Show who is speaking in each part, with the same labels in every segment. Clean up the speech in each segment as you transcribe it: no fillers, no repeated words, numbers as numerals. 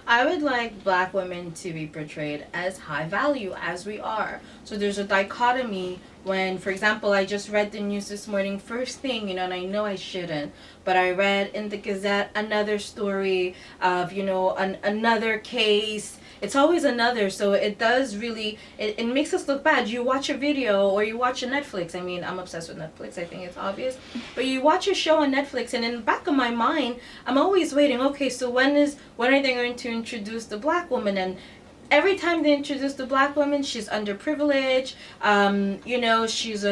Speaker 1: I would like Black women to be portrayed as high value as we are. So there's a dichotomy when, for example, I just read the news this morning, first thing, and I know I shouldn't, but I read in the Gazette another story of, another case. It's always another, so it does really, it makes us look bad. You watch a video or you watch a Netflix. I mean, I'm obsessed with Netflix, I think it's obvious. But you watch a show on Netflix, and in the back of my mind, I'm always waiting, okay, so when are they going to introduce the Black woman? And every time they introduce the Black woman, she's underprivileged. She's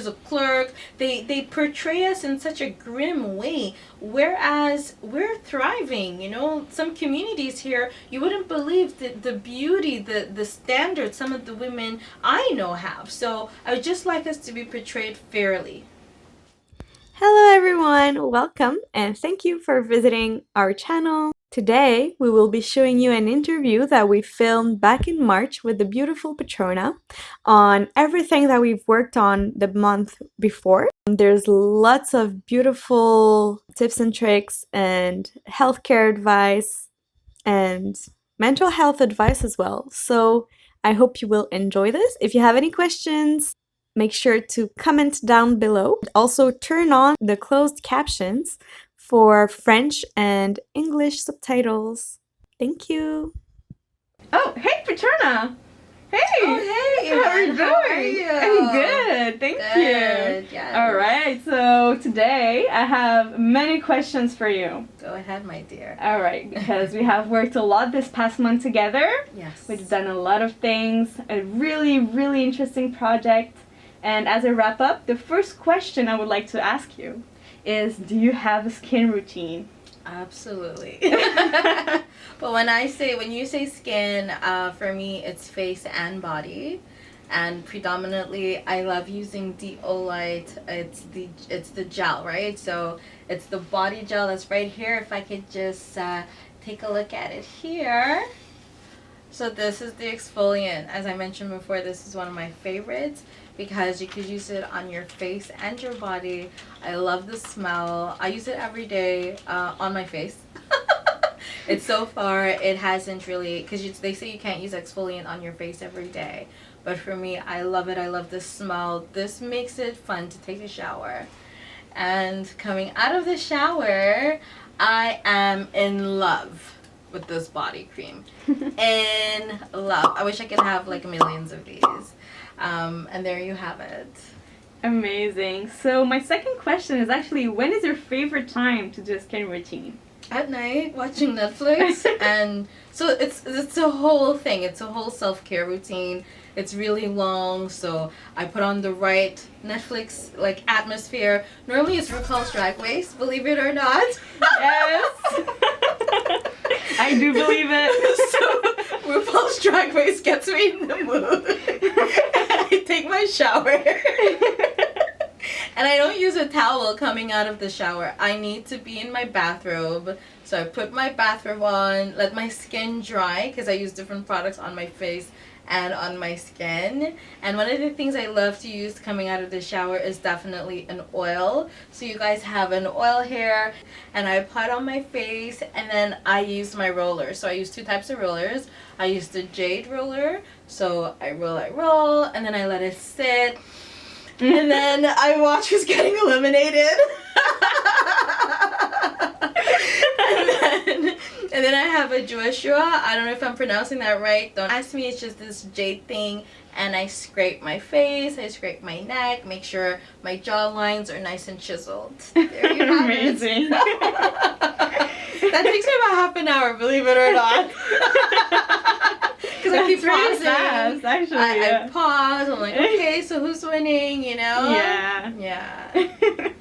Speaker 1: a clerk. They portray us in such a grim way, whereas we're thriving. Some communities here, you wouldn't believe the beauty, the standards some of the women I know have. So I would just like us to be portrayed fairly.
Speaker 2: Hello everyone, welcome and thank you for visiting our channel. Today we will be showing you an interview that we filmed back in March with the beautiful Petrona on everything that we've worked on the month before. There's lots of beautiful tips and tricks and healthcare advice and mental health advice as well. So I hope you will enjoy this. If you have any questions, make sure to comment down below. Also turn on the closed captions for French and English subtitles. Thank you. Oh, hey Petrona! Hey!
Speaker 1: Oh, hey!
Speaker 2: How are you doing?
Speaker 1: How are you?
Speaker 2: I'm good, thank you.
Speaker 1: Yes.
Speaker 2: Alright, so today I have many questions for you.
Speaker 1: Go ahead, my dear.
Speaker 2: Alright, because we have worked a lot this past month together.
Speaker 1: Yes.
Speaker 2: We've done a lot of things, a really, really interesting project. And as I wrap up, the first question I would like to ask you is, do you have a skin routine?
Speaker 1: Absolutely. But when you say skin, for me it's face and body, and predominantly I love using the Olight. It's the gel, right? So it's the body gel that's right here. If I could just take a look at it here. So this is the exfoliant. As I mentioned before, this is one of my favorites because you could use it on your face and your body. I love the smell. I use it every day on my face. It's so far, it hasn't really, because they say you can't use exfoliant on your face every day. But for me, I love it. I love the smell. This makes it fun to take a shower. And coming out of the shower, I am in love with this body cream. In love. I wish I could have like millions of these. And there you have it.
Speaker 2: Amazing. So my second question is actually, when is your favorite time to do a skin routine?
Speaker 1: At night, watching Netflix. And so it's a whole thing. It's a whole self-care routine. It's really long, so I put on the right Netflix like atmosphere. Normally it's RuPaul's Drag Race, believe it or not.
Speaker 2: Yes. I do believe it.
Speaker 1: So RuPaul's Drag Race gets me in the mood. I take my shower. And I don't use a towel coming out of the shower. I need to be in my bathrobe. So I put my bathrobe on, let my skin dry, because I use different products on my face and on my skin. And one of the things I love to use coming out of the shower is definitely an oil. So you guys have an oil here, and I apply it on my face, and then I use my roller. So I use two types of rollers. I use the jade roller, so I roll, and then I let it sit. And then I watch who's getting eliminated. and then I have a Joshua. I don't know if I'm pronouncing that right. Don't ask me. It's just this jade thing. And I scrape my face. I scrape my neck. Make sure my jaw lines are nice and chiseled. There you have
Speaker 2: Amazing.
Speaker 1: it. That takes me about half an hour, believe it or not. Because I keep
Speaker 2: really
Speaker 1: pausing.
Speaker 2: fast, actually.
Speaker 1: I pause. I'm like, okay, so who's winning?
Speaker 2: Yeah.
Speaker 1: Yeah.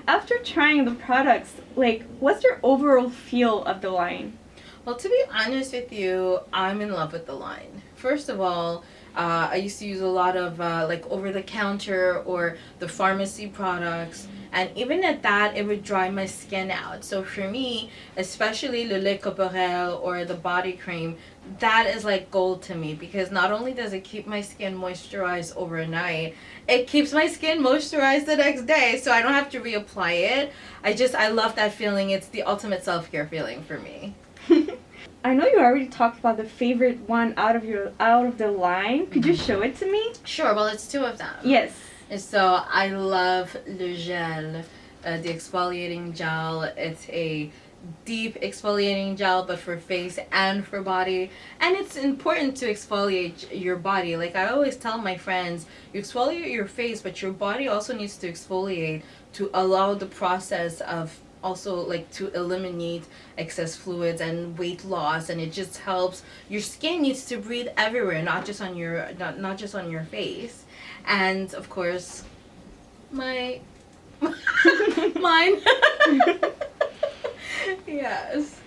Speaker 2: After trying the products, what's your overall feel of the line?
Speaker 1: Well, to be honest with you, I'm in love with the line. First of all, I used to use a lot of over-the-counter or the pharmacy products, and even at that, it would dry my skin out. So for me, especially le lait corporel or the body cream, that is like gold to me, because not only does it keep my skin moisturized overnight, it keeps my skin moisturized the next day, so I don't have to reapply it. I love that feeling. It's the ultimate self-care feeling for me.
Speaker 2: I know you already talked about the favorite one out of the line. Could you show it to me?
Speaker 1: Sure. Well, it's two of them.
Speaker 2: Yes.
Speaker 1: And so I love Le Gel, the exfoliating gel. It's a deep exfoliating gel, but for face and for body. And it's important to exfoliate your body. Like I always tell my friends, you exfoliate your face, but your body also needs to exfoliate to allow the process of also like to eliminate excess fluids and weight loss, and it just helps. Your skin needs to breathe everywhere, not just on your not just on your face. And of course my mine. Yes.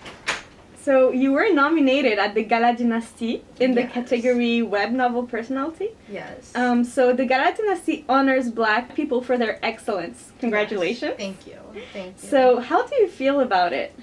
Speaker 2: So you were nominated at the Gala Dynastie in the
Speaker 1: Yes.
Speaker 2: category Web Novel Personality.
Speaker 1: Yes.
Speaker 2: So the Gala Dynastie honors Black people for their excellence. Congratulations.
Speaker 1: Yes. Thank you. Thank you.
Speaker 2: So how do you feel about it?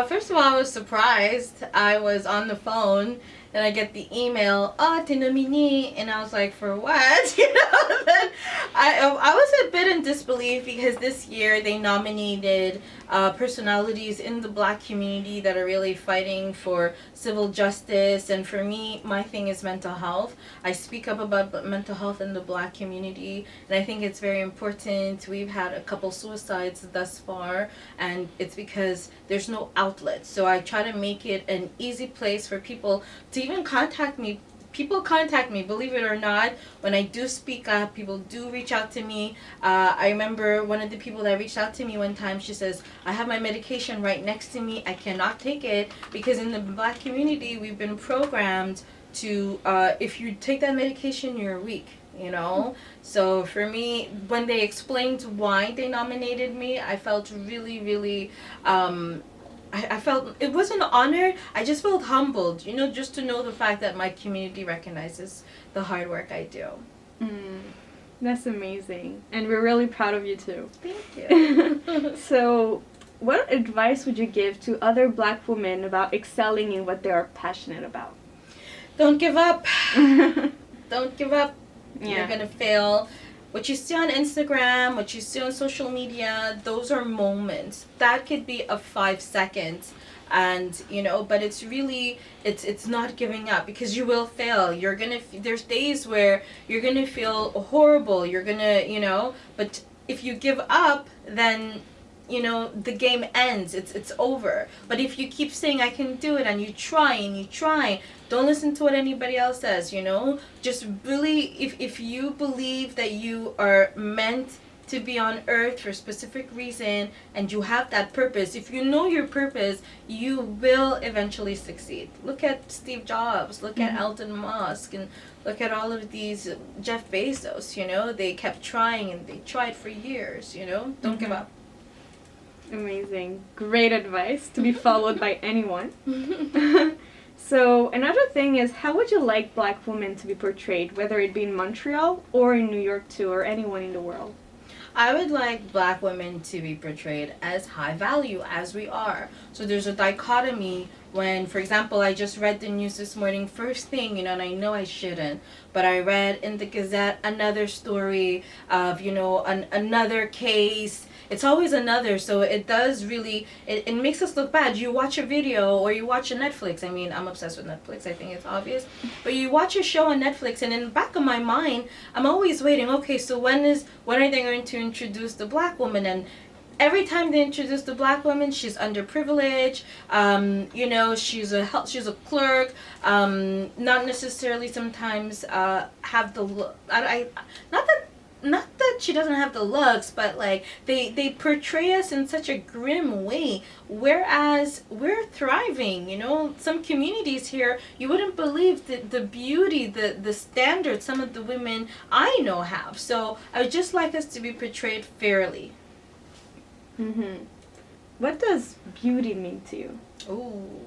Speaker 1: First of all, I was surprised. I was on the phone and I get the email, oh, t'es nominé, and I was like, for what? You know, then I was a bit in disbelief because this year they nominated personalities in the Black community that are really fighting for civil justice. And for me, my thing is mental health. I speak up about mental health in the Black community, and I think it's very important. We've had a couple suicides thus far, and it's because there's no outlet. So I try to make it an easy place for people to even contact me. People contact me, believe it or not. When I do speak up, people do reach out to me. I remember one of the people that reached out to me one time, she says, I have my medication right next to me. I cannot take it because in the Black community, we've been programmed to, if you take that medication, you're weak, you know? So for me, when they explained why they nominated me, I felt really, really, I felt it was an honor. I just felt humbled, you know, just to know the fact that my community recognizes the hard work I do.
Speaker 2: That's amazing. And we're really proud of you too.
Speaker 1: Thank you.
Speaker 2: So, what advice would you give to other Black women about excelling in what they are passionate about?
Speaker 1: Don't give up. Don't give up.
Speaker 2: Yeah.
Speaker 1: You're going to fail. What you see on Instagram, what you see on social media, those are moments. That could be a 5 seconds. And, you know, but it's really, it's not giving up because you will fail. You're going to, there's days where you're going to feel horrible. You're going to, you know, but if you give up, then, you know, the game ends. It's over. But if you keep saying, I can do it, and you try, don't listen to what anybody else says, you know? Just really, if you believe that you are meant to be on earth for a specific reason and you have that purpose, if you know your purpose, you will eventually succeed. Look at Steve Jobs, look at Elon Musk, and look at all of these, Jeff Bezos, you know? They kept trying and they tried for years, you know? Don't give up.
Speaker 2: Amazing. Great advice to be followed by anyone. So another thing is, how would you like Black women to be portrayed, whether it be in Montreal or in New York too, or anyone in the world?
Speaker 1: I would like Black women to be portrayed as high value as we are. So there's a dichotomy when, for example, I just read the news this morning, first thing, you know, and I know I shouldn't, but I read in the Gazette another story of, you know, another case. It's always another, so it does really, it makes us look bad. You watch a video or you watch a Netflix. I mean, I'm obsessed with Netflix, I think it's obvious. But you watch a show on Netflix, and in the back of my mind, I'm always waiting, okay, so when are they going to introduce the Black woman? And every time they introduce the Black woman, she's underprivileged. You know, she's a clerk. Not necessarily sometimes have the not that she doesn't have the looks, but like they portray us in such a grim way, whereas we're thriving. You know, some communities here, you wouldn't believe the beauty, the standards some of the women I know have. So I would just like us to be portrayed fairly.
Speaker 2: What does beauty mean to you?
Speaker 1: Ooh.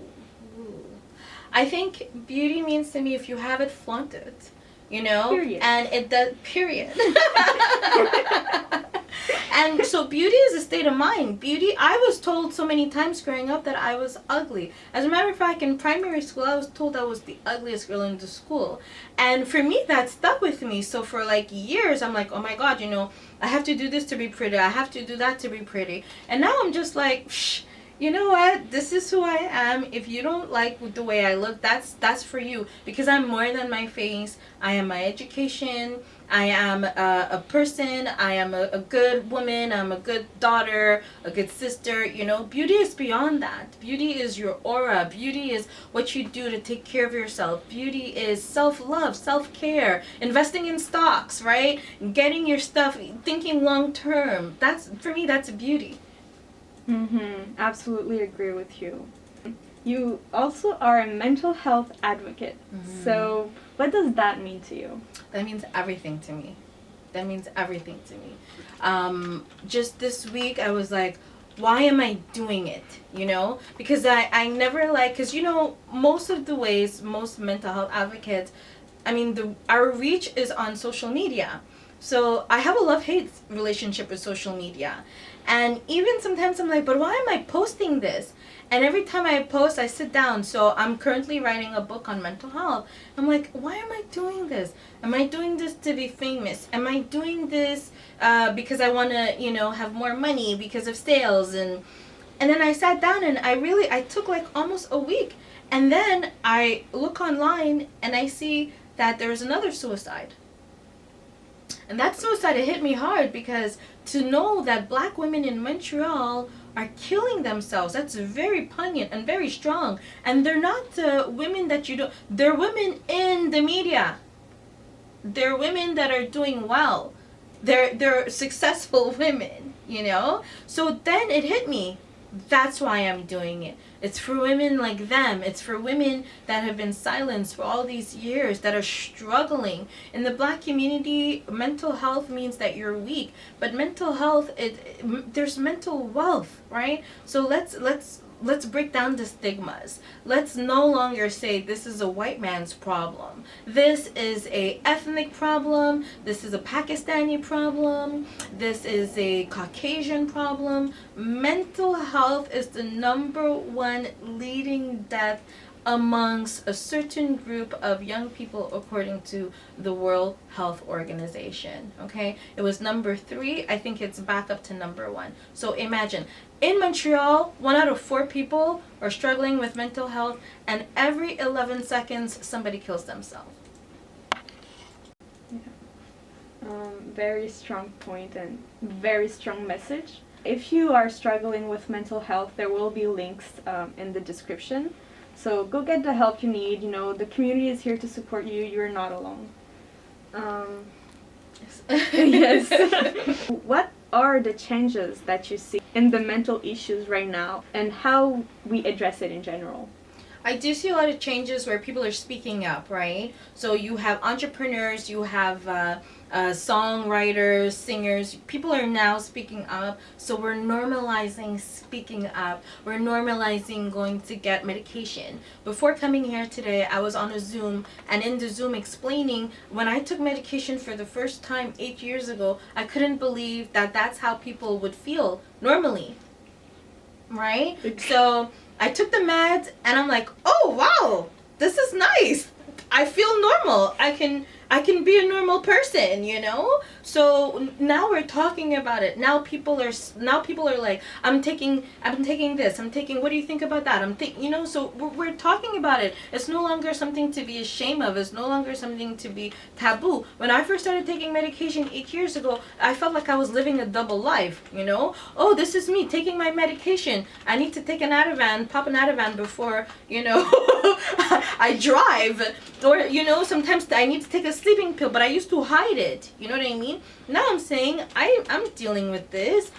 Speaker 1: I think beauty means to me if you have it, flaunt it. You know?
Speaker 2: Period.
Speaker 1: And it does, period. And so beauty is a state of mind. Beauty, I was told so many times growing up that I was ugly. As a matter of fact, in primary school, I was told I was the ugliest girl in the school. And for me, that stuck with me. So for like years, I'm like, oh my God, you know, I have to do this to be pretty. I have to do that to be pretty. And now I'm just like, you know what? This is who I am. If you don't like the way I look, that's for you. Because I'm more than my face. I am my education. I am a person. I am a good woman. I'm a good daughter, a good sister. You know, beauty is beyond that. Beauty is your aura. Beauty is what you do to take care of yourself. Beauty is self-love, self-care, investing in stocks, right? Getting your stuff, thinking long-term. That's, for me, that's beauty.
Speaker 2: Absolutely agree with you. You also are a mental health advocate. So what does that mean to you?
Speaker 1: That means everything to me. That means everything to me. Just this week, I was like, why am I doing it? You know, because I never because, you know, most of the ways, most mental health advocates, I mean, our reach is on social media. So I have a love-hate relationship with social media. And even sometimes I'm like, but why am I posting this? And every time I post, I sit down. So I'm currently writing a book on mental health. I'm like, why am I doing this? Am I doing this to be famous? Am I doing this because I want to, you know, have more money because of sales? And then I sat down and I took like almost a week. And then I look online and I see that there's another suicide. And that suicide, it hit me hard because to know that Black women in Montreal are killing themselves, that's very poignant and very strong. And they're not women that you don't, they're women in the media. They're women that are doing well. They're successful women, you know? So then it hit me. That's why I'm doing it. It's for women like them. It's for women that have been silenced for all these years, that are struggling. In the Black community, mental health means that you're weak. But mental health, there's mental wealth, right? So let's break down the stigmas. Let's no longer say this is a white man's problem. This is a ethnic problem. This is a Pakistani problem. This is a Caucasian problem. Mental health is the number one leading death amongst a certain group of young people according to the World Health Organization. Okay, it was number 3. I think it's back up to number 1. So imagine, in Montreal, 1 out of 4 people are struggling with mental health, and every 11 seconds somebody kills themselves.
Speaker 2: Very strong point and very strong message. If you are struggling with mental health, there will be links in the description. So go get the help you need. You know, the community is here to support you. You're not alone. Yes. What are the changes that you see in the mental issues right now, and how we address it in general?
Speaker 1: I do see a lot of changes where people are speaking up, right? So you have entrepreneurs, you have songwriters, singers. People are now speaking up. So we're normalizing speaking up. We're normalizing going to get medication. Before coming here today, I was on a Zoom, and in the Zoom explaining when I took medication for the first time 8 years ago, I couldn't believe that that's how people would feel normally, right? So I took the meds and I'm like, oh wow, this is nice. I feel normal. I can be a normal person, you know? So now we're talking about it. Now people are like, I'm taking this. What do you think about that? You know, so we're talking about it. It's no longer something to be ashamed of. It's no longer something to be taboo. When I first started taking medication 8 years ago, I felt like I was living a double life, you know? Oh, this is me taking my medication. I need to take pop an Ativan before, you know, I drive. Or, you know, sometimes I need to take a sleeping pill, but I used to hide it. You know what I mean? Now I'm saying I'm dealing with this.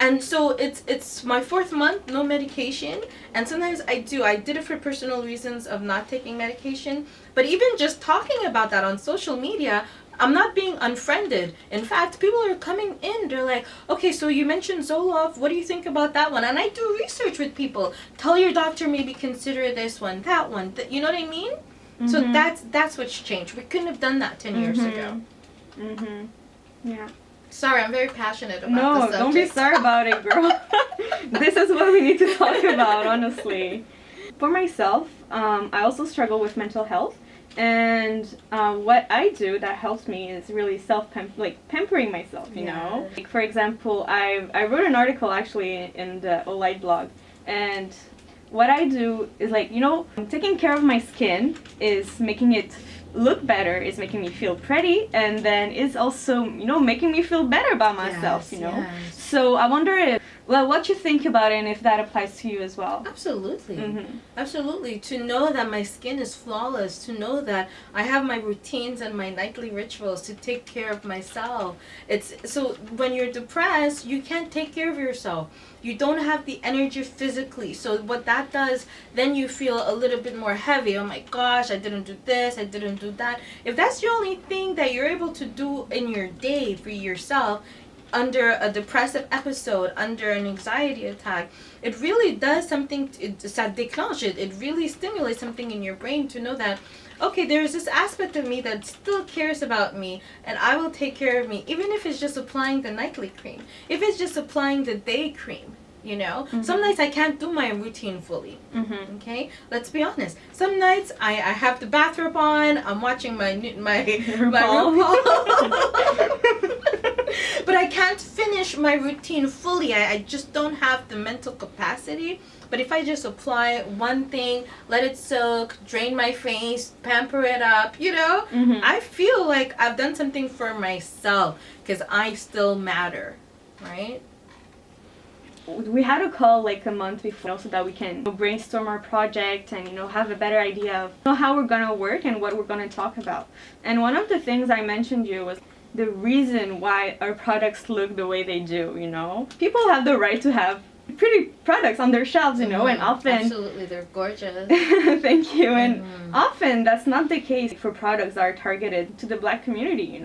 Speaker 1: And so it's my 4th month, no medication. And sometimes I did it for personal reasons of not taking medication. But even just talking about that on social media, I'm not being unfriended. In fact, people are coming in. They're like, okay, so you mentioned Zoloft. What do you think about that one? And I do research with people. Tell your doctor maybe consider this one, that one. You know what I mean? Mm-hmm. So that's what's changed. We couldn't have done that 10 years ago.
Speaker 2: Mm-hmm. Yeah.
Speaker 1: Sorry, I'm very passionate about
Speaker 2: this
Speaker 1: subject.
Speaker 2: No, don't be sorry about it, girl. This is what we need to talk about, honestly. For myself, I also struggle with mental health. And what I do that helps me is really pampering myself, you know? Like, for example, I wrote an article actually in the Olight blog.
Speaker 3: And what I do is like, taking care of my skin is making it look better, is making me feel pretty, and then is also, making me feel better about myself,
Speaker 1: Yes.
Speaker 3: So I wonder if, what you think about it and if that applies to you as well.
Speaker 1: Absolutely.
Speaker 3: Mm-hmm.
Speaker 1: Absolutely. To know that my skin is flawless, to know that I have my routines and my nightly rituals to take care of myself. It's so when you're depressed, you can't take care of yourself. You don't have the energy physically. So what that does, then you feel a little bit more heavy. Oh my gosh, I didn't do this, I didn't do that. If that's the only thing that you're able to do in your day for yourself, under a depressive episode, under an anxiety attack, it really does something, ça déclenche it. It really stimulates something in your brain to know that, okay, there's this aspect of me that still cares about me, and I will take care of me, even if it's just applying the nightly cream, if it's just applying the day cream. Some nights I can't do my routine fully. Okay, let's be honest. Some nights I have the bathrobe on. I'm watching my RuPaul. But I can't finish my routine fully. I just don't have the mental capacity. But if I just apply one thing, let it soak, drain my face, pamper it up, I feel like I've done something for myself because I still matter, right?
Speaker 3: We had a call like a month before so that we can brainstorm our project and have a better idea of how we're gonna work and what we're gonna talk about. And one of the things I mentioned you was the reason why our products look the way they do. People have the right to have pretty products on their shelves, and often
Speaker 1: absolutely, they're gorgeous.
Speaker 3: Thank you. And often that's not the case for products that are targeted to the Black community,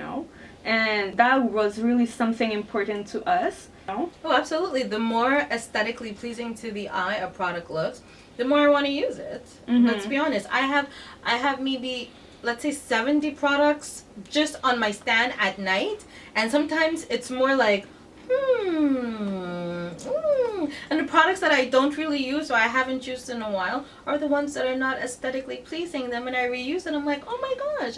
Speaker 3: and that was really something important to us.
Speaker 1: Oh, absolutely. The more aesthetically pleasing to the eye a product looks, the more I want to use it. Let's be honest. I have maybe, let's say, 70 products just on my stand at night, and sometimes it's more like, and the products that I don't really use or I haven't used in a while are the ones that are not aesthetically pleasing. Then when I reuse it, I'm like, oh my gosh,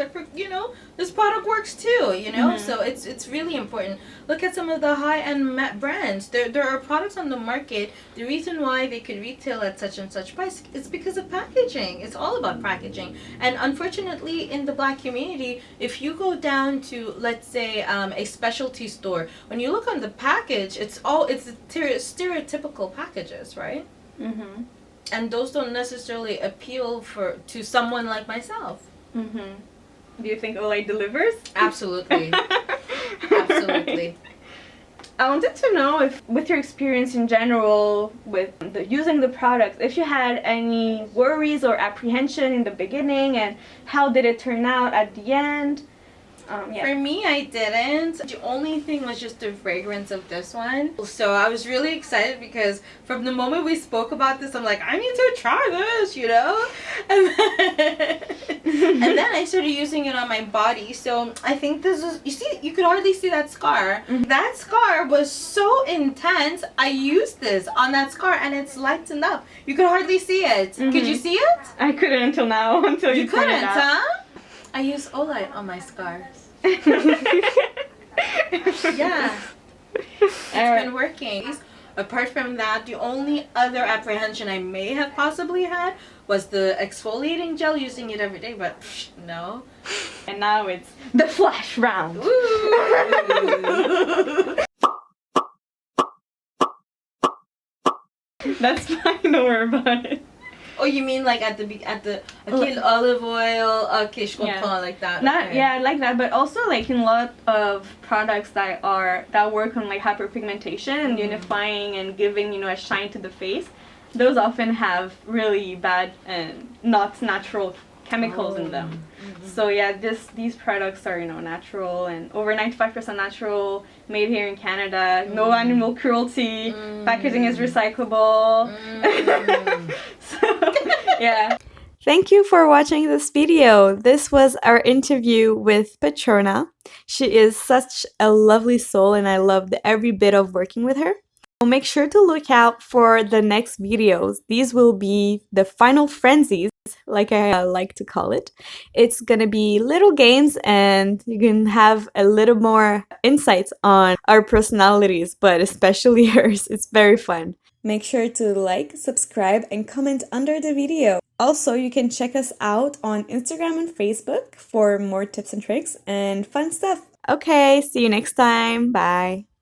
Speaker 1: this product works too, So it's really important. Look at some of the high-end brands. There are products on the market. The reason why they could retail at such and such price is because of packaging. It's all about packaging. And unfortunately, in the Black community, if you go down to, let's say, a specialty store, when you look on the package, it's stereotypical packages, right? And those don't necessarily appeal to someone like myself.
Speaker 3: Do you think Olay delivers?
Speaker 1: Absolutely. Absolutely.
Speaker 3: I wanted to know if, with your experience in general with using the products, if you had any worries or apprehension in the beginning, and how did it turn out at the end?
Speaker 1: For me, I didn't. The only thing was just the fragrance of this one. So I was really excited because from the moment we spoke about this, I'm like, I need to try this, And then I started using it on my body. So I think this is, you could hardly see that scar. That scar was so intense. I used this on that scar and it's lightened up. You could hardly see it. Could you see it?
Speaker 3: I couldn't until now, until you
Speaker 1: couldn't,
Speaker 3: pointed out.
Speaker 1: Huh? I use Olight on my scars. Yeah. It's been working. Apart from that, the only other apprehension I may have possibly had was the exfoliating gel, using it every day, but no.
Speaker 3: And now it's the flash round. That's fine, don't worry about it.
Speaker 1: Oh, you mean like at the okay, olive oil, okay, je comprends, like that.
Speaker 3: Not like that, but also like in a lot of products that work on like hyperpigmentation and unifying and giving a shine to the face. Those often have really bad and not natural chemicals in them. So yeah, these products are natural and over 95% natural, made here in Canada, no animal cruelty, packaging is recyclable. So yeah.
Speaker 2: Thank you for watching this video. This was our interview with Petrona. She is such a lovely soul and I loved every bit of working with her. Make sure to look out for the next videos. These will be the final frenzies, like I like to call it. It's gonna be little games and you can have a little more insights on our personalities, but especially hers. It's very fun. Make sure to like, subscribe, and comment under the video. Also, you can check us out on Instagram and Facebook for more tips and tricks and fun stuff. Okay, see you next time. Bye.